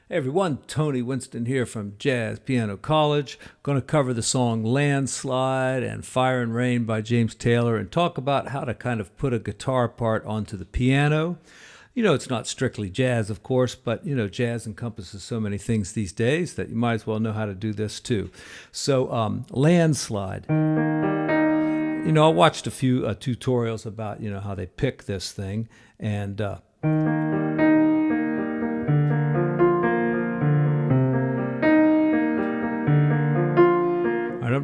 Hey everyone, Tony Winston here from Jazz Piano College. Going to cover the song Landslide and Fire and Rain by James Taylor and talk about how to kind of put a guitar part onto the piano. You know, it's not strictly jazz, of course, but jazz encompasses so many things these days that you might as well know how to do this too. So, Landslide. I watched a few tutorials about, how they pick this thing, and I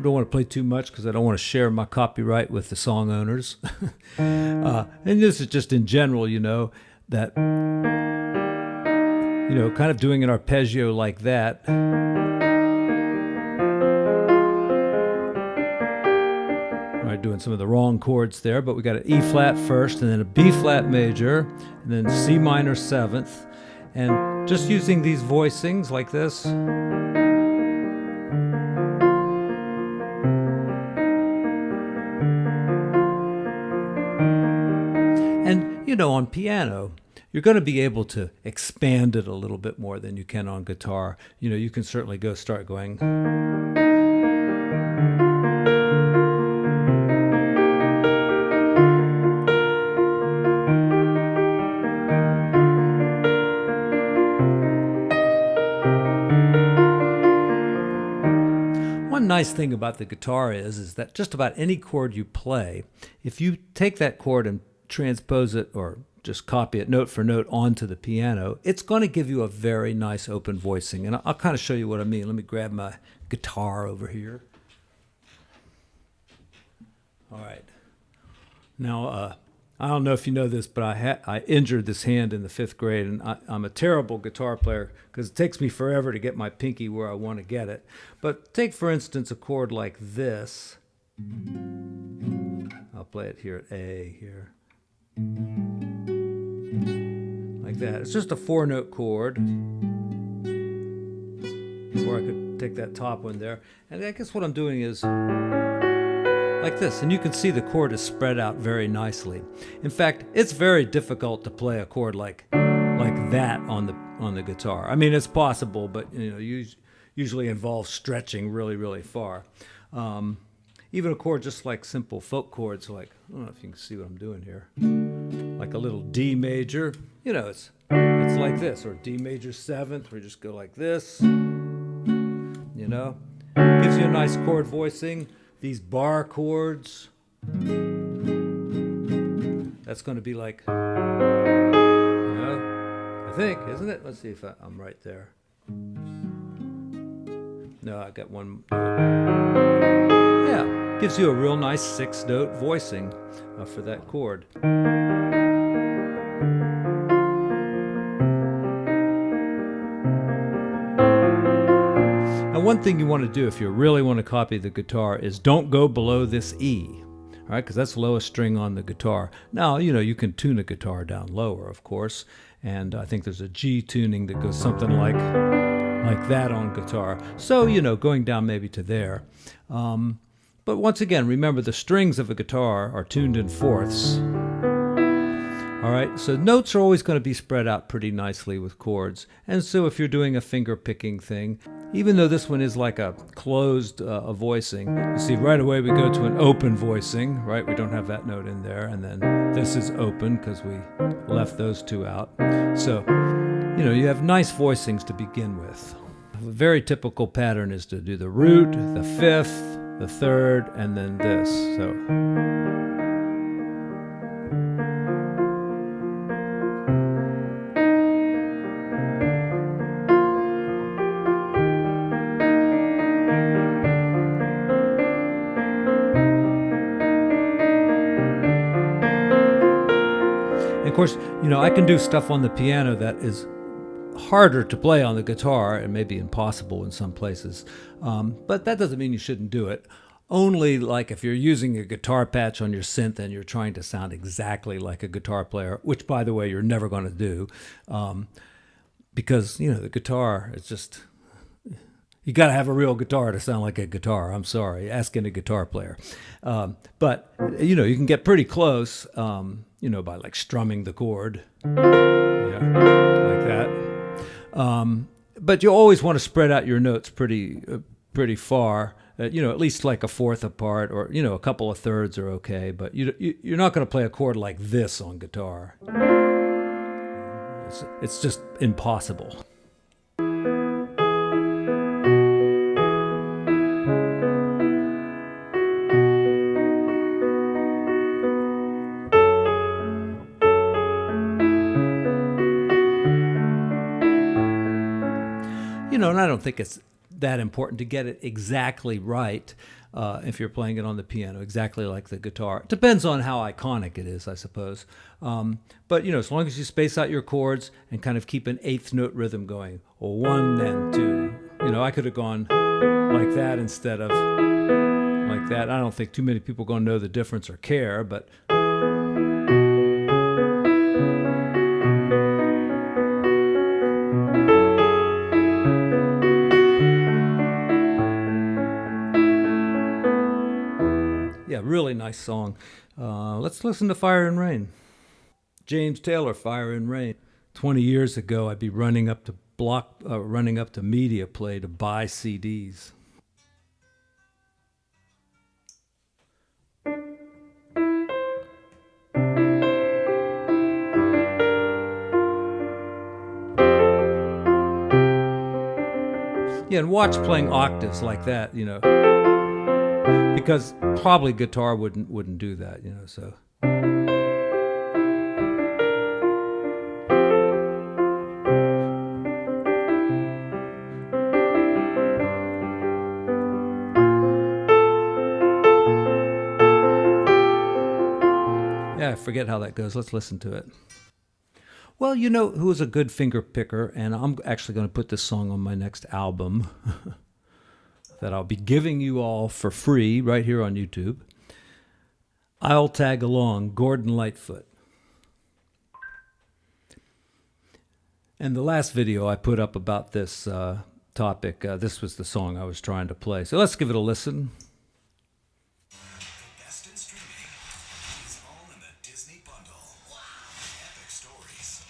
don't want to play too much because I don't want to share my copyright with the song owners. And this is just in general, that, kind of doing an arpeggio like that. All right, doing some of the wrong chords there, but we got an E flat first, and then a B flat major, and then C minor seventh, and just using these voicings like this. And, on piano, you're going to be able to expand it a little bit more than you can on guitar. You can certainly start going. One nice thing about the guitar is that just about any chord you play, if you take that chord and transpose it or just copy it note for note onto the piano, it's going to give you a very nice open voicing. And I'll kind of show you what I mean. Let me grab my guitar over here. All right. Now, I don't know if you know this, but I injured this hand in the 5th grade, and I'm a terrible guitar player because it takes me forever to get my pinky where I want to get it. But take, for instance, a chord like this. I'll play it here at A here. Like that. It's just a 4-note chord. Or I could take that top one there. And I guess what I'm doing is like this. And you can see the chord is spread out very nicely. In fact, it's very difficult to play a chord like that on the guitar. I mean, it's possible, but usually involves stretching really, really far. Even a chord just like simple folk chords, like, I don't know if you can see what I'm doing here, like a little D major, it's like this, or D major 7th, where you just go like this, gives you a nice chord voicing. These bar chords, that's going to be like, I think, isn't it? Let's see if I'm right there. No, I got one. Yeah, gives you a real nice 6-note voicing for that chord. Now, one thing you want to do if you really want to copy the guitar is don't go below this E, all right, because that's the lowest string on the guitar. Now, you can tune a guitar down lower, of course, and I think there's a G tuning that goes something like that on guitar. So, going down maybe to there. But once again, remember the strings of a guitar are tuned in fourths. All right, so notes are always going to be spread out pretty nicely with chords. And so if you're doing a finger picking thing, even though this one is like a closed voicing, you see right away we go to an open voicing, right? We don't have that note in there. And then this is open because we left those two out. So, you have nice voicings to begin with. A very typical pattern is to do the root, the 5th, the 3rd, and then this. So. And of course, I can do stuff on the piano that is harder to play on the guitar and maybe impossible in some places. But that doesn't mean you shouldn't do it. Only like if you're using a guitar patch on your synth and you're trying to sound exactly like a guitar player, which, by the way, you're never going to do. Because, the guitar, it's just, you got to have a real guitar to sound like a guitar. I'm sorry, ask any guitar player. But, you can get pretty close, by like strumming the chord, like that. but you always want to spread out your notes pretty far. At least like a fourth apart, or a couple of thirds are okay. But you're not going to play a chord like this on guitar. It's just impossible. And I don't think it's that important to get it exactly right if you're playing it on the piano, exactly like the guitar. It depends on how iconic it is, I suppose. But, as long as you space out your chords and kind of keep an eighth note rhythm going, or 1 and 2. I could have gone like that instead of like that. I don't think too many people are going to know the difference or care, but... Yeah, really nice song. Let's listen to Fire and Rain. James Taylor, Fire and Rain. 20 years ago, I'd be running up to Media Play to buy CDs. Yeah, and watch playing octaves like that, because probably guitar wouldn't do that, so. Yeah, I forget how that goes. Let's listen to it. Well, who was a good finger picker, and I'm actually going to put this song on my next album that I'll be giving you all for free right here on YouTube. I'll Tag Along, Gordon Lightfoot. And the last video I put up about this topic, this was the song I was trying to play. So let's give it a listen. Best in streaming is all in the Disney bundle. Wow. Epic stories.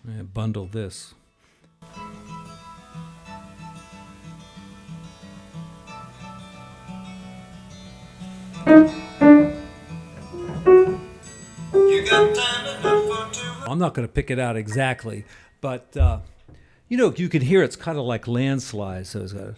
Yeah, bundle this. I'm not going to pick it out exactly, but you can hear it's kind of like Landslide. So it's got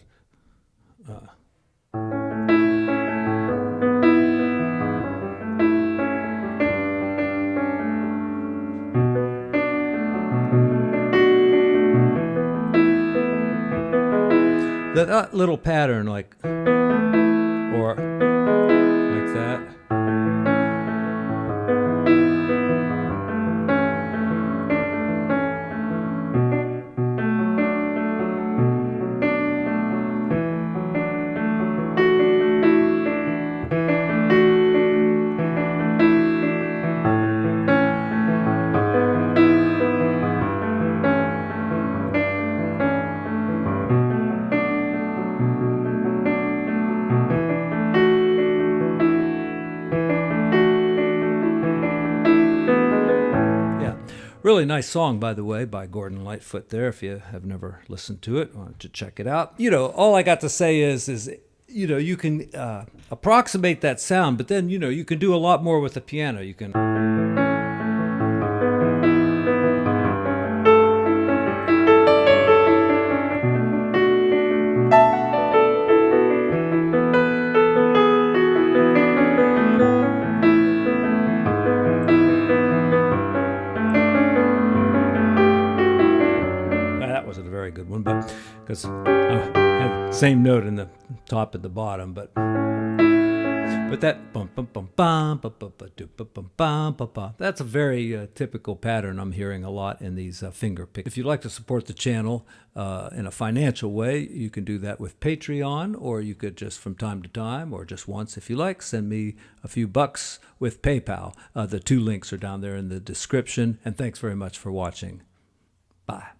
that little pattern, like or like that. Really nice song, by the way, by Gordon Lightfoot there. If you have never listened to it, why don't you check it out? All I got to say is you can approximate that sound, but then, you can do a lot more with the piano. You can... Very good one, but because I have the same note in the top and the bottom, but that bum bum bum bum bum bum bum bum bum bum, that's a very typical pattern I'm hearing a lot in these finger picks. If you'd like to support the channel in a financial way, you can do that with Patreon, or you could just from time to time, or just once if you like, send me a few bucks with PayPal. The 2 links are down there in the description, and thanks very much for watching. Bye.